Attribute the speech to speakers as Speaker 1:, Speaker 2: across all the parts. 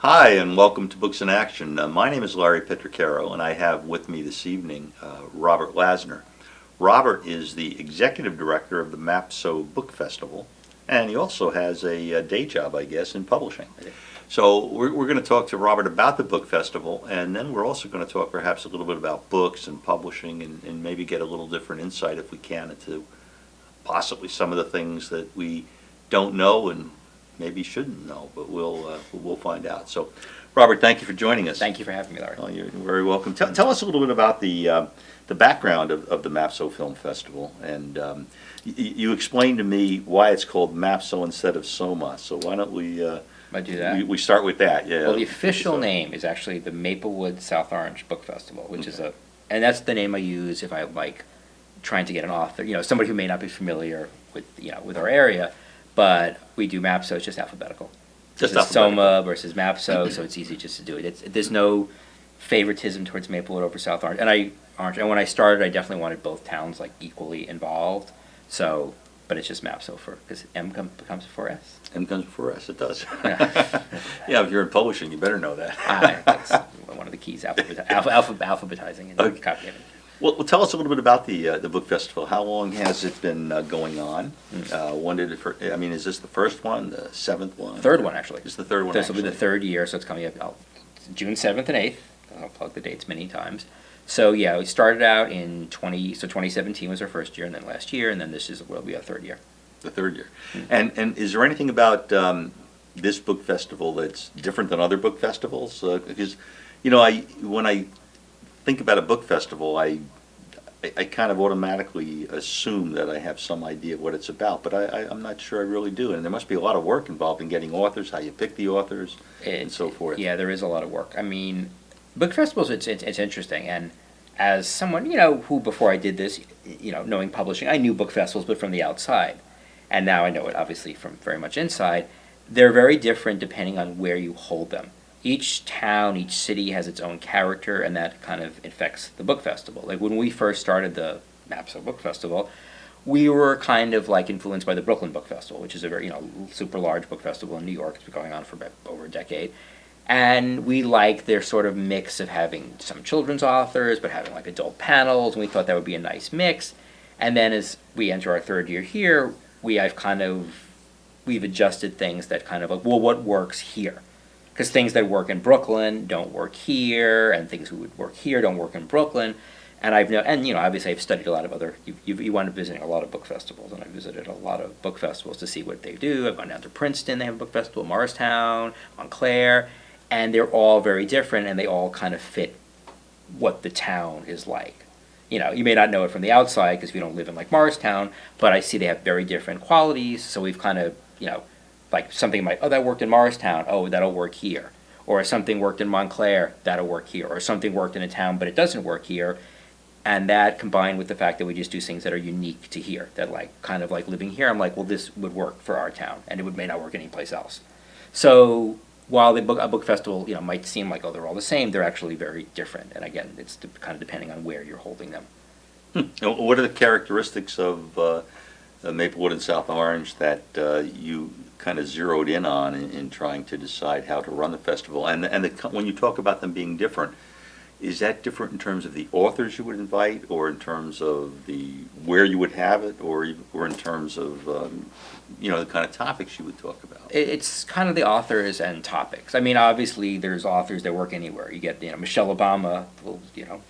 Speaker 1: Hi, and welcome to Books in Action. My name is Larry Petraccaro, and I have with me this evening Robert Lasner. Robert is the executive director of the MAPSO Book Festival, and he also has a day job, I guess, in publishing. So we're going to talk to Robert about the book festival, and then we're also going to talk perhaps a little bit about books and publishing, and maybe get a little different insight, if we can, into possibly some of the things that we don't know and maybe shouldn't know, but we'll find out. So, Robert, thank you for joining us.
Speaker 2: Thank you for having me, Larry.
Speaker 1: Oh, you're very welcome. Tell us a little bit about the background of the MAPSO Film Festival, and you explained to me why it's called MAPSO instead of SOMA. So why don't we?
Speaker 2: I do that.
Speaker 1: We start with that. Yeah.
Speaker 2: Well, the official name is actually the Maplewood South Orange Book Festival, which is and that's the name I use if I like trying to get an author, somebody who may not be familiar with with our area. But we do MAPSO, it's just alphabetical.
Speaker 1: Just
Speaker 2: alphabetical. SOMA versus MAPSO, so it's easy just to do it. There's no favoritism towards Maplewood over South Orange. And when I started, I definitely wanted both towns like equally involved. So, but it's just MAPSO because M becomes before S.
Speaker 1: M comes before S, it does.
Speaker 2: Yeah.
Speaker 1: Yeah, if you're in publishing, you better know that.
Speaker 2: That's one of the keys, alphabetizing and copying.
Speaker 1: Well, tell us a little bit about the book festival. How long has it been going on? When did it? Is this the first one, the seventh one?
Speaker 2: Third one, actually.
Speaker 1: It's the third one.
Speaker 2: This will be the third year, so it's coming up June 7th and 8th. I'll plug the dates many times. So yeah, we started out in 2017 was our first year, and then last year, and then will be our third year.
Speaker 1: The third year. And is there anything about this book festival that's different than other book festivals? Because when I think about a book festival, I kind of automatically assume that I have some idea of what it's about, but I'm not sure I really do. And there must be a lot of work involved in getting authors, how you pick the authors, and so forth.
Speaker 2: Yeah, there is a lot of work. Book festivals, it's interesting. And as someone, who before I did this, knowing publishing, I knew book festivals, but from the outside. And now I know it, obviously, from very much inside. They're very different depending on where you hold them. Each town, each city has its own character, and that kind of affects the book festival. Like when we first started the MAPSO Book Festival, we were kind of like influenced by the Brooklyn Book Festival, which is a very super large book festival in New York. It's been going on for about over a decade, and we like their sort of mix of having some children's authors, but having like adult panels, and we thought that would be a nice mix. And then as we enter our third year here, we've adjusted things that kind of like, well, what works here? Because things that work in Brooklyn don't work here, and things that would work here don't work in Brooklyn. And obviously I've studied a lot of other. You wound up visiting a lot of book festivals, and I visited a lot of book festivals to see what they do. I've gone down to Princeton; they have a book festival, Morristown, Montclair, and they're all very different, and they all kind of fit what the town is like. You may not know it from the outside because we don't live in like Morristown, but I see they have very different qualities. So we've kind of like something might, that worked in Morristown, that'll work here. Or something worked in Montclair, that'll work here. Or something worked in a town, but it doesn't work here. And that combined with the fact that we just do things that are unique to here, that like kind of like living here, I'm like, well, this would work for our town, and it may not work anyplace else. So while a book festival, might seem like, they're all the same, they're actually very different. And again, it's kind of depending on where you're holding them.
Speaker 1: What are the characteristics of Maplewood and South Orange that you kind of zeroed in on in trying to decide how to run the festival? And when you talk about them being different, is that different in terms of the authors you would invite, or in terms of where you would have it, or in terms of the kind of topics you would talk about?
Speaker 2: It's kind of the authors and topics. Obviously there's authors that work anywhere. You get Michelle Obama,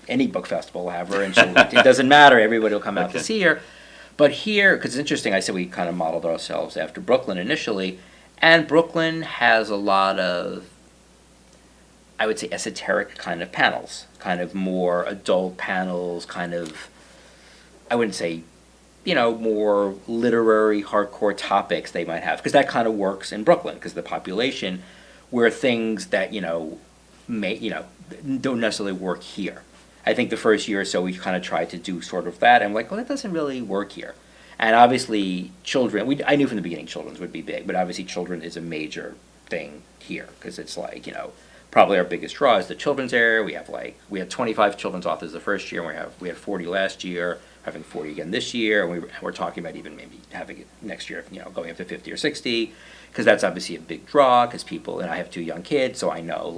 Speaker 2: any book festival will have her, and it doesn't matter. Everybody will come out to see her. But here, because it's interesting, I said we kind of modeled ourselves after Brooklyn initially, and Brooklyn has a lot of, I would say, esoteric kind of panels, kind of more adult panels, kind of, I wouldn't say, more literary, hardcore topics they might have, because that kind of works in Brooklyn, because the population, where things that, don't necessarily work here. I think the first year or so we kind of tried to do sort of that, and I'm like, well, that doesn't really work here. And obviously children, I knew from the beginning children's would be big, but obviously children is a major thing here, because it's like, probably our biggest draw is the children's area. We had 25 children's authors the first year, and we had 40 last year, having 40 again this year, and we're talking about even maybe having it next year, going up to 50 or 60, because that's obviously a big draw. Because people, and I have 2 young kids, so I know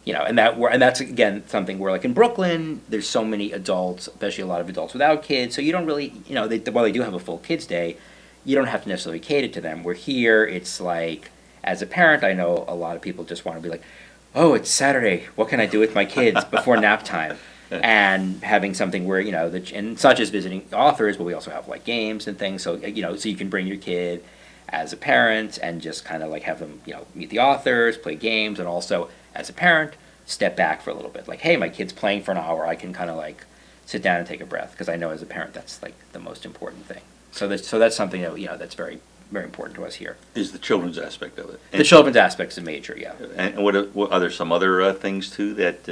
Speaker 2: and that's again something where, like, in Brooklyn, there's so many adults, especially a lot of adults without kids, so you don't really, while they do have a full kids day, you don't have to necessarily cater to them. Where here, it's like, as a parent, I know a lot of people just want to be like, oh, it's Saturday, what can I do with my kids before nap time? And having something where, and it's not just visiting authors, but we also have, like, games and things, so, so you can bring your kid as a parent and just kind of, like, have them, meet the authors, play games, and also, as a parent, step back for a little bit. Like, hey, my kid's playing for an hour, I can kind of, like, sit down and take a breath, because I know as a parent that's, like, the most important thing. So that's something that, that's very, very important to us here.
Speaker 1: Is the children's aspect of it.
Speaker 2: The children's aspect's a major, yeah.
Speaker 1: And what are there some other things, too, that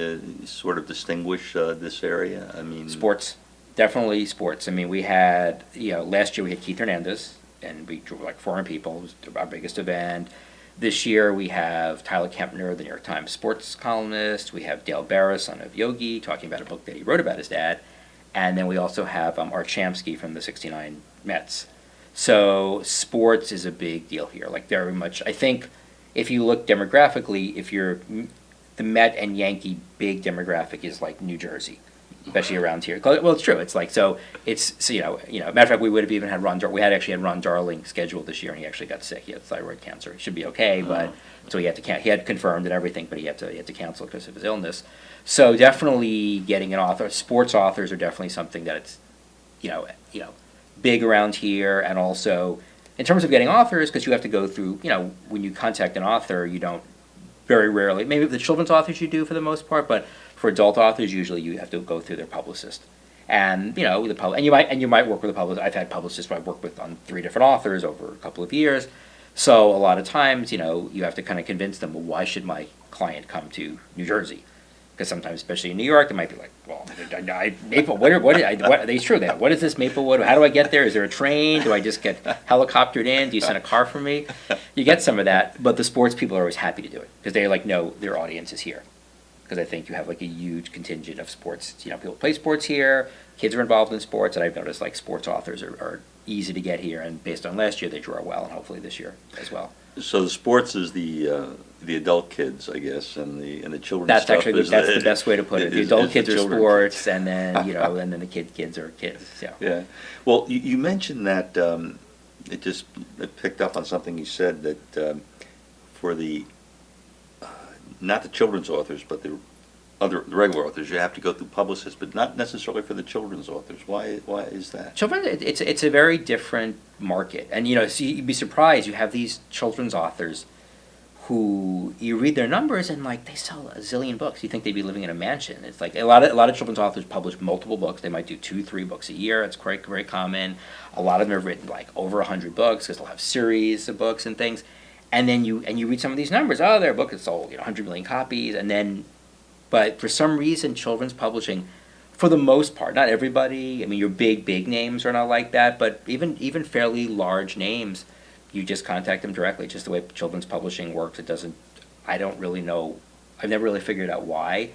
Speaker 1: sort of distinguish this area? I mean...
Speaker 2: Sports. Definitely sports. I mean, we had, last year we had Keith Hernandez, and we drew like 400 people. It was our biggest event. This year we have Tyler Kempner, the New York Times sports columnist. We have Dale Barris, son of Yogi, talking about a book that he wrote about his dad. And then we also have Art Shamsky from the '69 Mets. So sports is a big deal here. Like, very much, I think, if you look demographically, if you're the Met and Yankee big demographic is like New Jersey, especially around here. Well, it's true. It's like, so matter of fact, we would have even had we had actually had Ron Darling scheduled this year, and he actually got sick. He had thyroid cancer. He should be okay, but so he had confirmed and everything, but he had to cancel because of his illness. So definitely getting an author, sports authors are definitely something that it's, big around here. And also in terms of getting authors, because you have to go through, when you contact an author, you don't, very rarely, maybe the children's authors you do for the most part, but for adult authors, usually you have to go through their publicist. And, and you might work with a publicist. I've had publicists who I've worked with on 3 different authors over a couple of years. So a lot of times, you have to kind of convince them, well, why should my client come to New Jersey? Because sometimes, especially in New York, they might be like, well, it's true that. What is this Maplewood? How do I get there? Is there a train? Do I just get helicoptered in? Do you send a car for me? You get some of that, but the sports people are always happy to do it because they're like, no, their audience is here. Because I think you have like a huge contingent of sports. People play sports here. Kids are involved in sports, and I've noticed like sports authors are easy to get here. And based on last year, they draw well, and hopefully this year as well.
Speaker 1: So the sports is the adult kids, I guess, and the children's
Speaker 2: that's
Speaker 1: stuff.
Speaker 2: That's the best way to put it. The adult kids are sports, and then and then the kids are kids. Yeah.
Speaker 1: Yeah. Well, you mentioned that it picked up on something you said that for the not the children's authors, but the regular authors, you have to go through publicists, but not necessarily for the children's authors. Why is that?
Speaker 2: Children, it's a very different market, and so you'd be surprised. You have these children's authors who you read their numbers and like they sell a zillion books. You think they'd be living in a mansion. It's like a lot of children's authors publish multiple books. They might do 2-3 books a year. It's quite very common. A lot of them have written like over 100 books because they'll have series of books and things. And then you read some of these numbers. Oh, their book has sold 100 million copies, and then. But for some reason, children's publishing, for the most part, not everybody. I mean, your big names are not like that, but even fairly large names, you just contact them directly. Just the way children's publishing works, it doesn't. I don't really know. I've never really figured out why.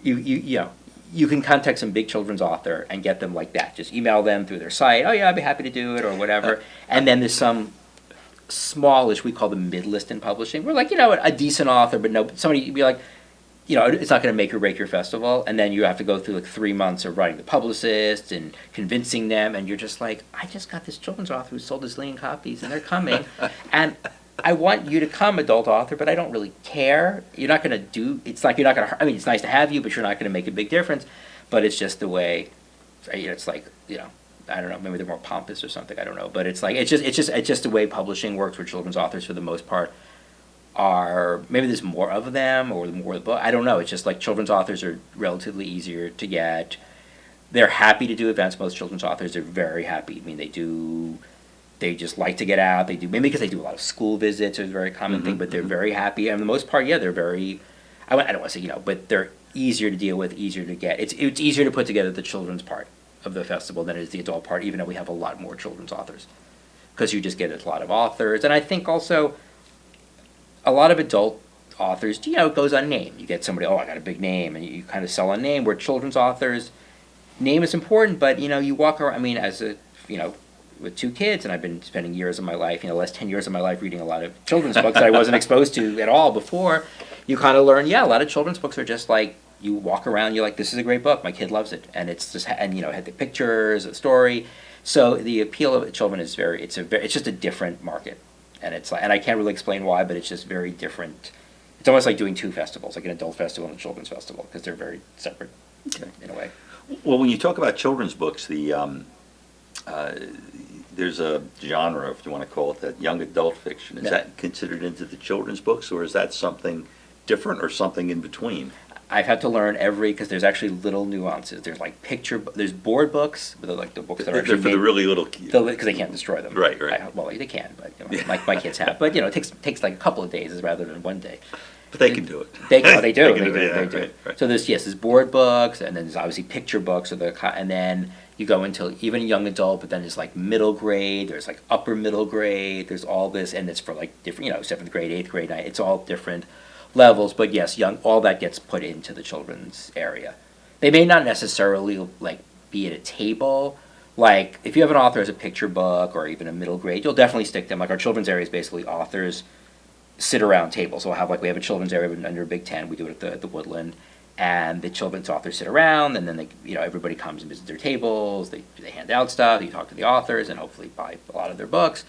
Speaker 2: You can contact some big children's author and get them like that. Just email them through their site. Oh yeah, I'd be happy to do it or whatever. And then there's some smallish, we call them mid-list in publishing. We're like a decent author, but somebody you'd be like. It's not going to make or break your festival, and then you have to go through like 3 months of writing the publicist and convincing them, and you're just like, I just got this children's author who sold a zillion copies, and they're coming, and I want you to come, adult author, but I don't really care. You're not going to do. It's like you're not going to. I mean, it's nice to have you, but you're not going to make a big difference. But it's just the way. It's like I don't know. Maybe they're more pompous or something. I don't know. But it's like it's just the way publishing works for children's authors for the most part. Maybe there's more of them or more of the book. I don't know. It's just like children's authors are relatively easier to get. They're happy to do events. Most children's authors are very happy. I mean, they just like to get out. They do, maybe because they do a lot of school visits. It's a very common thing, but they're very happy. And for the most part, they're very, I don't want to say, but they're easier to deal with, easier to get. It's easier to put together the children's part of the festival than it is the adult part, even though we have a lot more children's authors. Because you just get a lot of authors. And I think also, a lot of adult authors, it goes unnamed. You get somebody, oh, I got a big name, and you kind of sell a name. Where children's authors, name is important, but you walk around. I mean, as a with 2 kids, and I've been spending years of my life, the last 10 years of my life reading a lot of children's books that I wasn't exposed to at all before. You kind of learn, a lot of children's books are just like, you walk around, you're like, this is a great book, my kid loves it, and it's just, and had the pictures, the story. So the appeal of children is it's just a different market, and it's like, and I can't really explain why, but it's just very different. It's almost like doing 2 festivals, like an adult festival and a children's festival, because they're very separate, in a way.
Speaker 1: Well, when you talk about children's books, there's a genre, if you want to call it that, young adult fiction. Is that considered into the children's books, or is that something different or something in between?
Speaker 2: I've had to learn because there's actually little nuances. There's like there's board books, but they're like the books that are actually
Speaker 1: for the really little kids.
Speaker 2: Because they can't destroy them.
Speaker 1: Right.
Speaker 2: Well, they can, but my kids have. But it takes like a couple of days rather than one day.
Speaker 1: But they can do it.
Speaker 2: They do. They do.
Speaker 1: Right.
Speaker 2: So there's board books, and then there's obviously picture books, and then you go into even young adult, but then there's like middle grade, there's like upper middle grade, there's all this, and it's for like different, 7th grade, 8th grade, it's all different levels. But yes, all that gets put into the children's area. They may not necessarily like be at a table. Like if you have an author as a picture book or even a middle grade, you'll definitely stick them. Like our children's area is basically authors sit around tables. So we have a children's area under a big tent. We do it at the Woodland, and the children's authors sit around, and then they, everybody comes and visits their tables. They hand out stuff. You talk to the authors, and hopefully buy a lot of their books.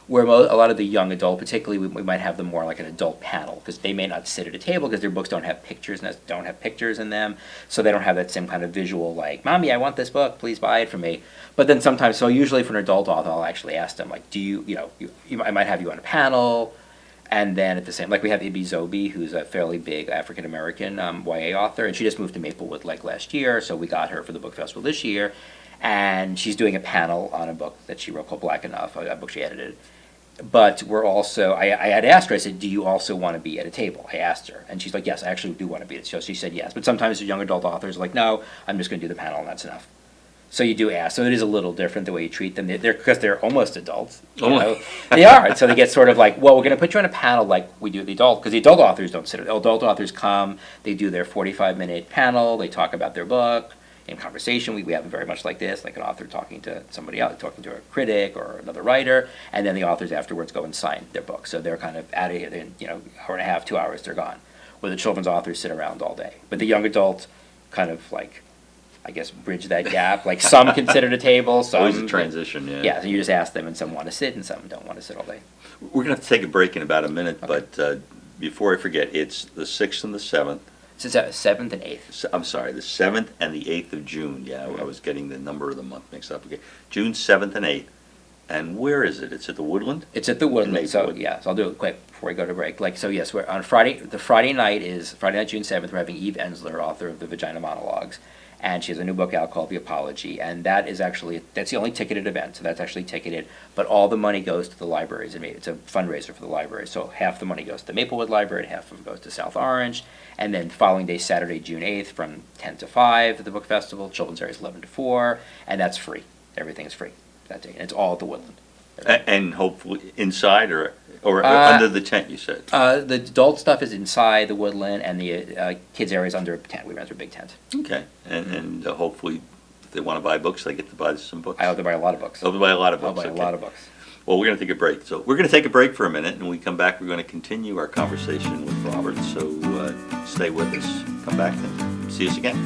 Speaker 2: Where a lot of the young adult, particularly, we might have them more like an adult panel, because they may not sit at a table because their books don't have pictures in them, so they don't have that same kind of visual like, Mommy, I want this book, please buy it for me. But then sometimes, so usually for an adult author, I'll actually ask them like, I might have you on a panel. And then at the same, like we have Ibby Zobi, who's a fairly big African American YA author, and she just moved to Maplewood like last year, so we got her for the book festival this year, and she's doing a panel on a book that she wrote called Black Enough, a book she edited. But we're also, I had asked her, I said, do you also want to be at a table? I asked her, and she's like, yes, I actually do want to be at a show. She said yes, but sometimes the young adult authors are like, no, I'm just going to do the panel and that's enough. So you do ask. So it is a little different the way you treat them. Because they're almost adults. They are. So they get sort of like, well, we're going to put you on a panel like we do the adult. Because the adult authors don't sit. Adult authors come. They do their 45-minute panel. They talk about their book in conversation. We have it very much like this, like an author talking to somebody else, talking to a critic or another writer. And then the authors afterwards go and sign their book. So they're kind of out of it in, hour and a half, 2 hours, they're gone. Where the children's authors sit around all day. But the young adults kind of like, I guess, bridge that gap. Like some consider a table, some...
Speaker 1: Always a transition, yeah.
Speaker 2: Yeah, so you just ask them, and some want to sit, and some don't want to sit all day.
Speaker 1: We're going to have to take a break in about a minute,
Speaker 2: Okay.
Speaker 1: but before I forget, it's the 6th and the 7th.
Speaker 2: So it's 7th and 8th.
Speaker 1: I'm sorry, the 7th and the 8th of June. Yeah, I was getting the number of the month mixed up. Okay, June 7th and 8th. And where is it? It's at the Woodland?
Speaker 2: It's at the Woodland, so yeah, so I'll do it quick before we go to break. Like, so yes, we're on Friday, Friday night, June 7th, we're having Eve Ensler, author of the Vagina Monologues. And she has a new book out called The Apology, and that's the only ticketed event, so that's actually ticketed, but all the money goes to the libraries. It's a fundraiser for the library, so half the money goes to the Maplewood Library, and half of it goes to South Orange, and then the following day, Saturday, June 8th, from 10 to 5 at the book festival, children's area is 11 to 4, and that's free. Everything is free that day, and it's all at the Woodland.
Speaker 1: And hopefully inside or under the tent, you said?
Speaker 2: The adult stuff is inside the Woodland, and the kids area is under a tent. We rent a big tent.
Speaker 1: Okay, and hopefully if they want to buy books, they get to buy some books.
Speaker 2: I hope they buy a lot of books.
Speaker 1: They'll buy a lot of books.
Speaker 2: I'll buy a lot of books.
Speaker 1: Well, we're going to take a break. So we're going to take a break for a minute, and when we come back, we're going to continue our conversation with Robert. So stay with us. Come back and see us again.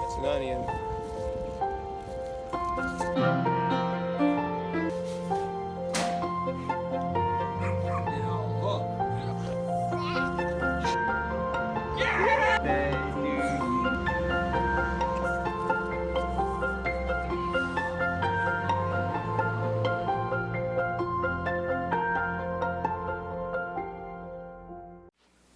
Speaker 3: It's an onion.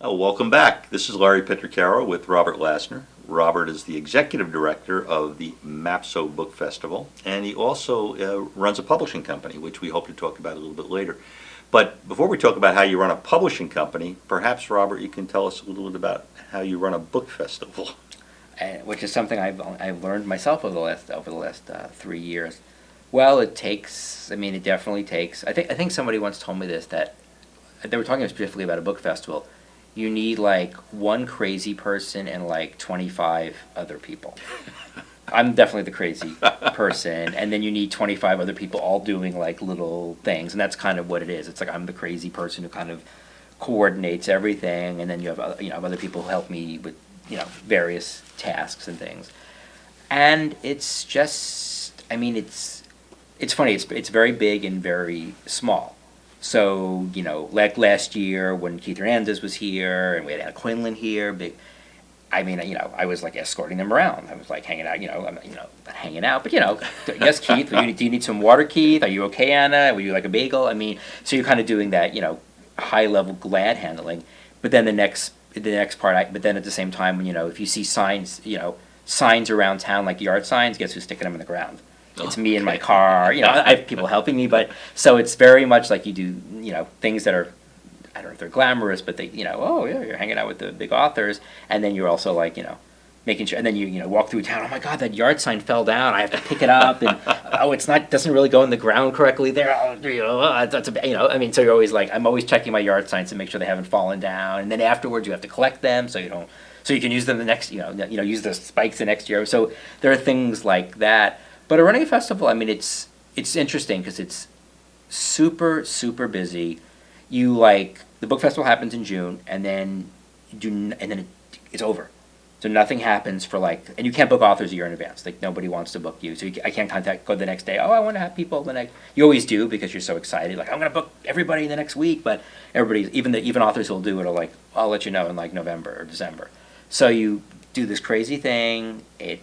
Speaker 1: Oh, welcome back. This is Larry Petraccaro with Robert Lasner. Robert is the executive director of the Mapso Book Festival, and he also runs a publishing company, which we hope to talk about a little bit later. But before we talk about how you run a publishing company, perhaps, Robert, you can tell us a little bit about how you run a book festival.
Speaker 2: which is something I've learned myself over the last 3 years. Well, it takes. I mean, it definitely takes. I think somebody once told me this, that they were talking specifically about a book festival. You need like one crazy person and like 25 other people. I'm definitely the crazy person, and then you need 25 other people all doing like little things, and that's kind of what it is. It's like I'm the crazy person who kind of coordinates everything, and then you have other people who help me with various tasks and things. And it's just, I mean, it's funny. It's very big and very small. So like last year when Keith Hernandez was here and we had Anna Quinlan here, big. I mean, I was like escorting them around. I was like hanging out, not hanging out, but yes, Keith, do you need some water, Keith? Are you okay, Anna? Would you like a bagel? I mean, so you're kind of doing that, high level glad handling. But then the next part, but then at the same time, when if you see signs around town like yard signs, guess who's sticking them in the ground? It's me in my car. I have people helping me, but so it's very much like you do, things that are, I don't know if they're glamorous, but they, oh yeah, you're hanging out with the big authors, and then you're also like, making sure, and then you walk through town. Oh my God, that yard sign fell down. I have to pick it up, and doesn't really go in the ground correctly there. That's I mean, so you're always like, I'm always checking my yard signs to make sure they haven't fallen down, and then afterwards you have to collect them so you can use them the next, use the spikes the next year. So there are things like that. But running a festival, I mean, it's interesting because it's super, super busy. The book festival happens in June, and then it's over. So nothing happens for and you can't book authors a year in advance. Like nobody wants to book you, so I can't go the next day. Oh, I want to have people the next. You always do because you're so excited. Like I'm going to book everybody the next week, but everybody, even authors who'll do it, are like, I'll let you know in like November or December. So you do this crazy thing, and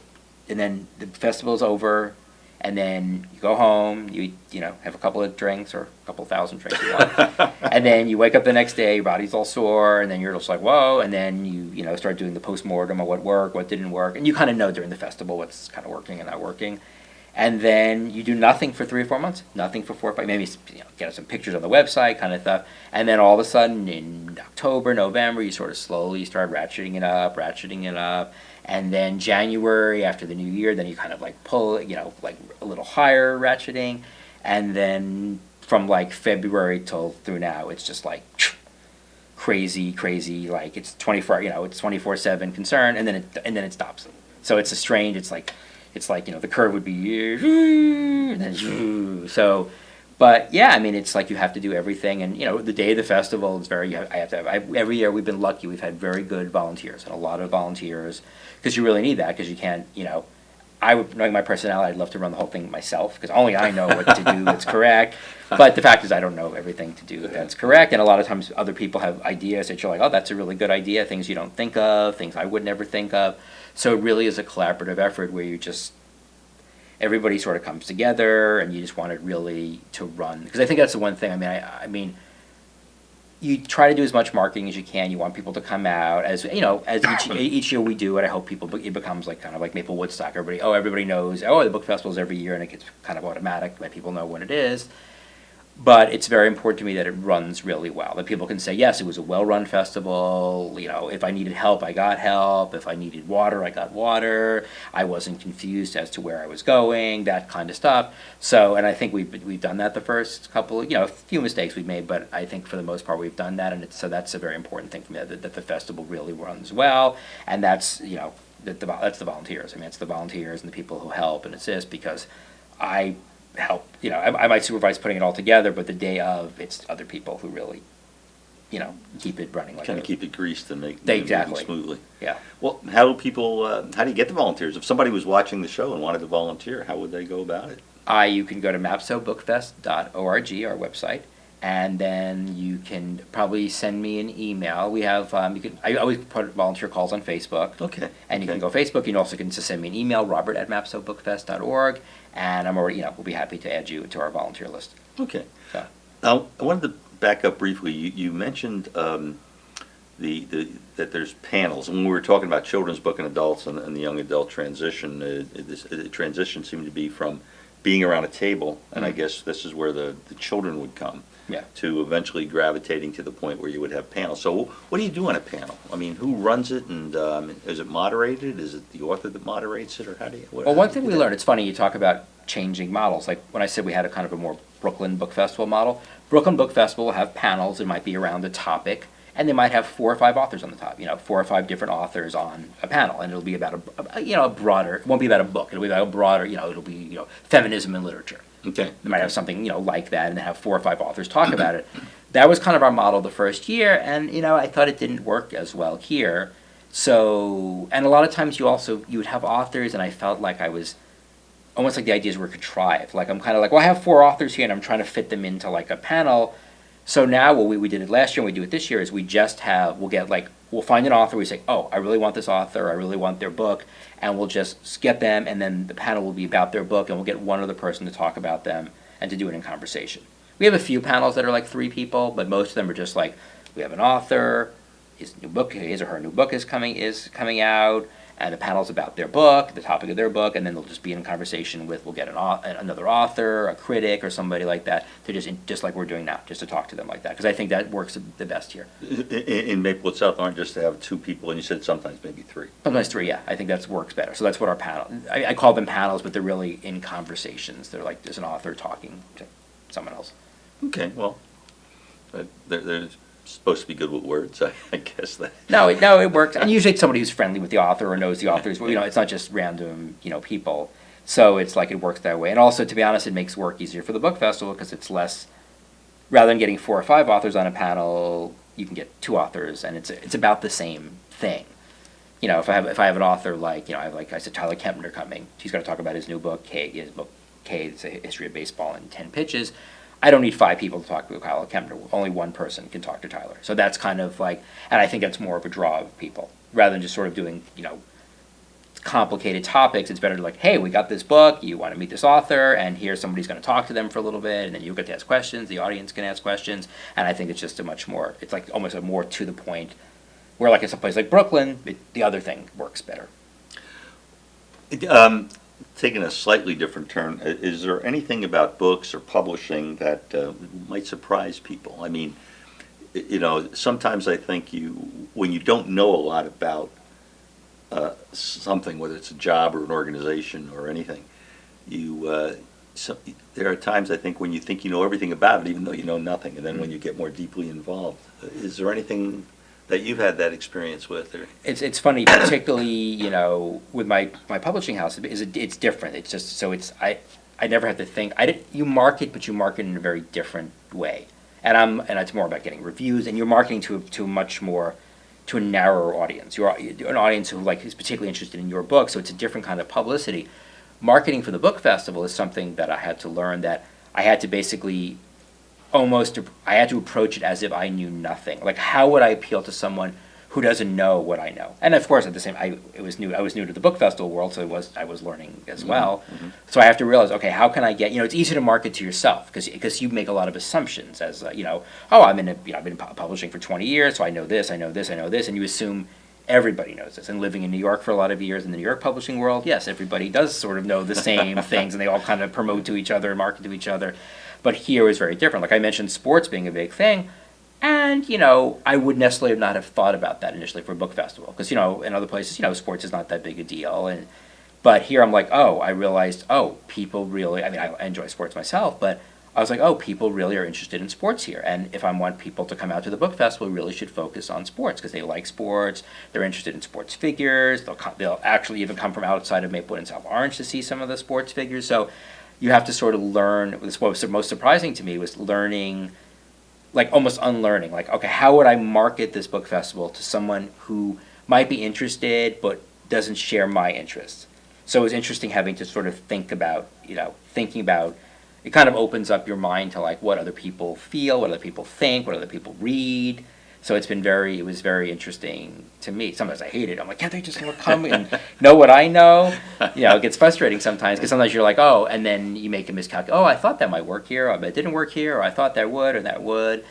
Speaker 2: then the festival's over. And then you go home, you have a couple of drinks or a couple thousand drinks you want. And then you wake up the next day, your body's all sore, and then you're just like, whoa, and then you start doing the postmortem of what worked, what didn't work, and you kind of know during the festival what's kind of working and not working. And then you do nothing for 3 or 4 months, nothing for 4 or 5, maybe get some pictures on the website kind of stuff. And then all of a sudden in October, November, you sort of slowly start ratcheting it up. And then January, after the new year, then you kind of like pull, like a little higher ratcheting. And then from like February till through now, it's just like crazy, like it's 24/7 concern, and then it stops. So it's a strange. It's like the curve would be, and then so. But yeah, I mean, it's like you have to do everything, and the day of the festival is every year we've been lucky. We've had very good volunteers and a lot of volunteers because you really need that because you can't, knowing my personality, I'd love to run the whole thing myself because only I know what to do that's correct. But the fact is, I don't know everything to do that's correct, and a lot of times other people have ideas that you're like, oh, that's a really good idea. Things you don't think of, things I would never think of. So it really is a collaborative effort where everybody sort of comes together, and you just want it really to run. Because I think that's the one thing. I mean, you try to do as much marketing as you can. You want people to come out as each year we do it. I hope it becomes like kind of like Maplewood stock. Everybody knows. Oh, the book festival's every year, and it gets kind of automatic. That people know when it is. But it's very important to me that it runs really well. That people can say, yes, it was a well-run festival. If I needed help, I got help. If I needed water, I got water. I wasn't confused as to where I was going, that kind of stuff. So, and I think we've done that the first couple, a few mistakes we've made, but I think for the most part we've done that, and so that's a very important thing for me, that the festival really runs well, and that's, that's the volunteers. I mean, it's the volunteers and the people who help and assist, because I help, I might supervise putting it all together, but the day of, it's other people who really, keep it running.
Speaker 1: Kind of keep it greased and make
Speaker 2: exactly
Speaker 1: it smoothly.
Speaker 2: Yeah.
Speaker 1: Well, how do you get the volunteers? If somebody was watching the show and wanted to volunteer, how would they go about it?
Speaker 2: You can go to mapsobookfest.org, our website, and then you can probably send me an email. We have, I always put volunteer calls on Facebook.
Speaker 1: Okay.
Speaker 2: And you can go Facebook. You also can just send me an email, robert@mapsobookfest.org, and I'm already, we'll be happy to add you to our volunteer list.
Speaker 1: Okay.
Speaker 2: So.
Speaker 1: Now, I wanted to back up briefly. You mentioned that there's panels, and when we were talking about children's book and adults and the young adult transition, the transition seemed to be from being around a table, and I
Speaker 2: Mhm.
Speaker 1: guess this is where the children would come,
Speaker 2: Yeah.
Speaker 1: to eventually gravitating to the point where you would have panels. So what do you do on a panel? I mean, who runs it, and is it moderated? Is it the author that moderates it, or how do you?
Speaker 2: Well, one thing we learned, it's funny, you talk about changing models. Like when I said we had a kind of a more Brooklyn Book Festival model, Brooklyn Book Festival will have panels that might be around a topic, and they might have 4 or 5 authors on the top, 4 or 5 different authors on a panel, and it'll be about a broader, it won't be about a book, it'll be about a broader, it'll be, feminism in literature.
Speaker 1: Okay.
Speaker 2: They might have something, like that, and they have 4 or 5 authors talk about it. That was kind of our model the first year, and, I thought it didn't work as well here. So, and a lot of times you would have authors, and I felt like I was, almost like the ideas were contrived. Like, I'm kind of like, well, I have 4 authors here, and I'm trying to fit them into, like, a panel. So now what we did it last year, and we do it this year, is we'll find an author, we say, oh, I really want this author, I really want their book, and we'll just get them, and then the panel will be about their book, and we'll get one other person to talk about them and to do it in conversation. We have a few panels that are like 3 people, but most of them are just like, we have an author, his or her new book is coming out, and the panel's about their book, the topic of their book, and then they'll just be in conversation with, we'll get another author, a critic, or somebody like that, to just like we're doing now, just to talk to them like that, because I think that works the best here.
Speaker 1: In Maplewood South, aren't just to have 2 people, and you said sometimes maybe 3.
Speaker 2: Sometimes 3, yeah. I think that works better. So that's what our panel, I call them panels, but they're really in conversations. They're like, there's an author talking to someone else.
Speaker 1: Okay, well, they're supposed to be good with words, I guess that.
Speaker 2: No, it works. And usually it's somebody who's friendly with the author or knows the authors. It's not just random, people. So it's like it works that way. And also, to be honest, it makes work easier for the book festival because it's less, rather than getting 4 or 5 authors on a panel, you can get 2 authors, and it's about the same thing. If I have an author like, I have, like I said, Tyler Kempner coming. He's going to talk about his new book, K. It's a history of baseball in 10 pitches. I don't need 5 people to talk to Tyler Kempner. Only one person can talk to Tyler. So that's kind of like, and I think that's more of a draw of people. Rather than just sort of doing, complicated topics, it's better to like, hey, we got this book, you want to meet this author, and here somebody's going to talk to them for a little bit, and then you get to ask questions, the audience can ask questions, and I think it's just it's like almost a more to the point, where like in some place like Brooklyn, the other thing works better.
Speaker 1: Taking a slightly different turn, is there anything about books or publishing that might surprise people? I mean, sometimes I think when you don't know a lot about something, whether it's a job or an organization or anything, there are times I think when you think you know everything about it, even though you know nothing, and then when you get more deeply involved, is there anything that you've had that experience with? Or?
Speaker 2: It's funny, particularly with my publishing house, it's different. It's just so I never have to think. You market, but you market in a very different way, and it's more about getting reviews, and you're marketing to a narrower audience. You're an audience who is particularly interested in your book, so it's a different kind of publicity. Marketing for the book festival is something that I had to learn, that I had to basically I had to approach it as if I knew nothing. Like, how would I appeal to someone who doesn't know what I know? And of course, at the same, I was new to the book festival world, so I was learning as well. Mm-hmm. So I have to realize, okay, how can I get? It's easy to market to yourself because you make a lot of assumptions as I've been publishing for 20 years, so I know this, I know this, I know this, and you assume everybody knows this. And living in New York for a lot of years in the New York publishing world, yes, everybody does sort of know the same things, and they all kind of promote to each other and market to each other. But here is very different. Like I mentioned, sports being a big thing, and I would necessarily not have thought about that initially for a book festival because in other places, sports is not that big a deal. But here I'm like, I realized, people really. I mean, I enjoy sports myself, but I was like, people really are interested in sports here. And if I want people to come out to the book festival, we really should focus on sports because they like sports. They're interested in sports figures. They'll actually even come from outside of Maplewood and South Orange to see some of the sports figures. So you have to sort of learn. What was most surprising to me was learning, like almost unlearning. Like, okay, how would I market this book festival to someone who might be interested but doesn't share my interests? So it was interesting having to sort of think about, thinking about. It kind of opens up your mind to like what other people feel, what other people think, what other people read. So it was very interesting to me. Sometimes I hate it. I'm like, can't they just come and know what I know? It gets frustrating sometimes because sometimes you're like, and then you make a miscalculation. I thought that might work here, but it didn't work here, or I thought that would, or that would.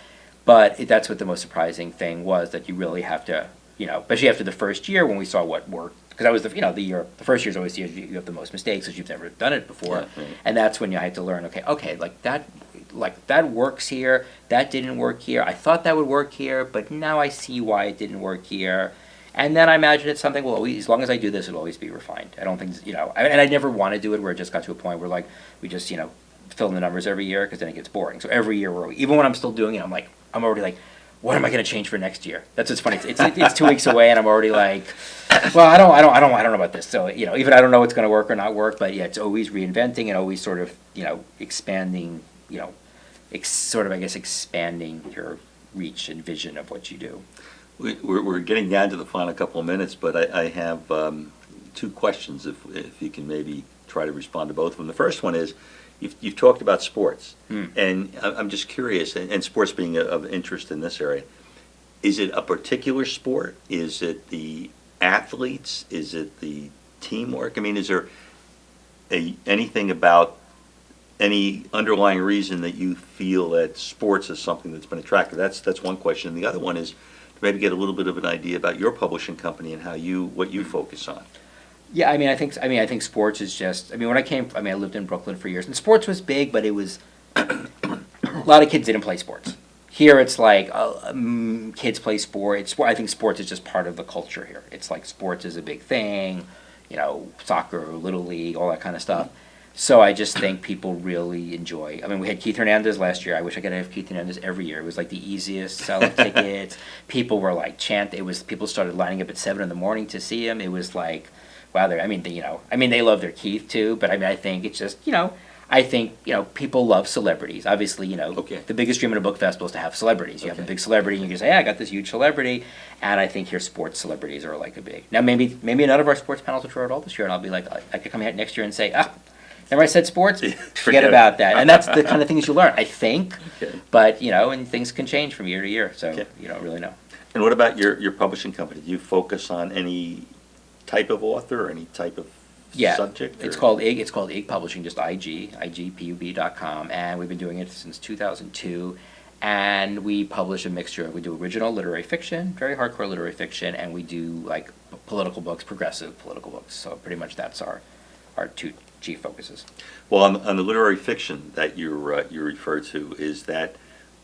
Speaker 2: But that's what the most surprising thing was, that you really have to, especially after the first year when we saw what worked because I was the first year is always the year you have the most mistakes because you've never done it before,
Speaker 1: Yeah, right.
Speaker 2: and that's when you had to learn. Okay, like that works here. That didn't work here. I thought that would work here, but now I see why it didn't work here. And then I imagine it's something. Well, as long as I do this, it'll always be refined. I don't think and I never want to do it where it just got to a point where like we just fill in the numbers every year because then it gets boring. So every year, even when I'm still doing it, I'm already like, what am I going to change for next year? That's what's funny. It's 2 weeks away, and I'm already like, well, I don't know about this. So even I don't know what's going to work or not work. But yeah, it's always reinventing and always sort of expanding. Sort of I guess expanding your reach and vision of what you do.
Speaker 1: We're getting down to the final couple of minutes, but I have two questions, if you can maybe try to respond to both of them. The first one is, you've talked about sports, and I'm just curious, and sports being of interest in this area, is it a particular sport? Is it the athletes? Is it the teamwork? I mean, is there anything about any underlying reason that you feel that sports is something that's been attractive? That's one question. And the other one is to maybe get a little bit of an idea about your publishing company and what you focus on.
Speaker 2: Yeah, I think sports is just. When I lived in Brooklyn for years, and sports was big, but it was a lot of kids didn't play sports. Here, it's like kids play sport. I think sports is just part of the culture here. It's like sports is a big thing, soccer, little league, all that kind of stuff. So I just think people really enjoy. We had Keith Hernandez last year. I wish I could have Keith Hernandez every year. It was like the easiest sell of tickets. People were like people started lining up at 7 a.m. to see him. It was like, wow. They love their Keith too. But I think it's just I think people love celebrities. Obviously,
Speaker 1: Okay.
Speaker 2: The biggest dream in a book festival is to have celebrities. You have a big celebrity, and you can say, "Hey, I got this huge celebrity." And I think here sports celebrities are like a big. Now maybe none of our sports panels will draw at all this year, and I'll be like, I could come here next year and say, remember I said sports? Forget about that. And that's the kind of things you learn, I think.
Speaker 1: Okay.
Speaker 2: But, and things can change from year to year, so
Speaker 1: Okay.
Speaker 2: you don't really know.
Speaker 1: And what about your publishing company? Do you focus on any type of author or any type of subject?
Speaker 2: It's called IG Publishing, just igpub.com, and we've been doing it since 2002. And we publish a mixture. We do original literary fiction, very hardcore literary fiction, and we do like political books, progressive political books. So pretty much that's our two chief focuses.
Speaker 1: Well, on the literary fiction that you refer to, is that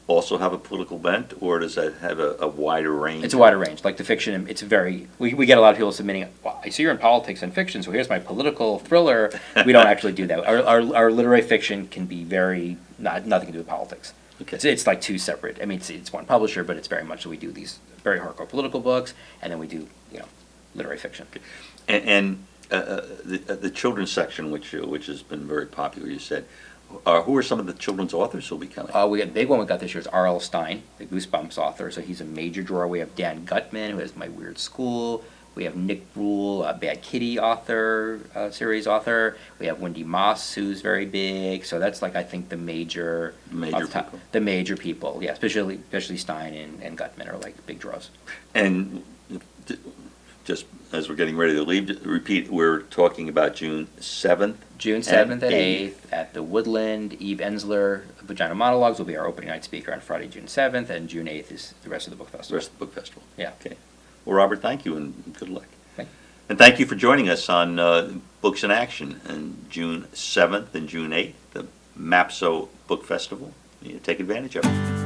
Speaker 1: also have a political bent, or does that have a wider range?
Speaker 2: It's a wider range. Like the fiction, it's very. We get a lot of people submitting. Well, I see you're in politics and fiction, so here's my political thriller. We don't actually do that. Our literary fiction can be very nothing to do with politics.
Speaker 1: Okay.
Speaker 2: It's like two separate. It's one publisher, but it's very much that we do these very hardcore political books, and then we do literary fiction.
Speaker 1: And the children's section, which has been very popular, you said. Who are some of the children's authors who'll be coming?
Speaker 2: We got the big one we got this year is R.L. Stine, the Goosebumps author. So he's a major drawer. We have Dan Gutman, who has My Weird School. We have Nick Rule, a Bad Kitty author, series author. We have Wendy Moss, who's very big. So that's like I think the major
Speaker 1: people.
Speaker 2: The major people, yeah. Especially Stein and Gutman are like big draws.
Speaker 1: And just as we're getting ready to leave, repeat, we're talking about June 7th.
Speaker 2: June 7th and 8th at the Woodland. Eve Ensler, Vagina Monologues, will be our opening night speaker on Friday, June 7th, and June 8th is the rest of the book festival.
Speaker 1: The rest of the book festival.
Speaker 2: Yeah.
Speaker 1: Okay. Well, Robert, thank you and good luck.
Speaker 2: Thank you.
Speaker 1: And thank you for joining us on Books in Action on June 7th and June 8th, the MAPSO Book Festival. You take advantage of it.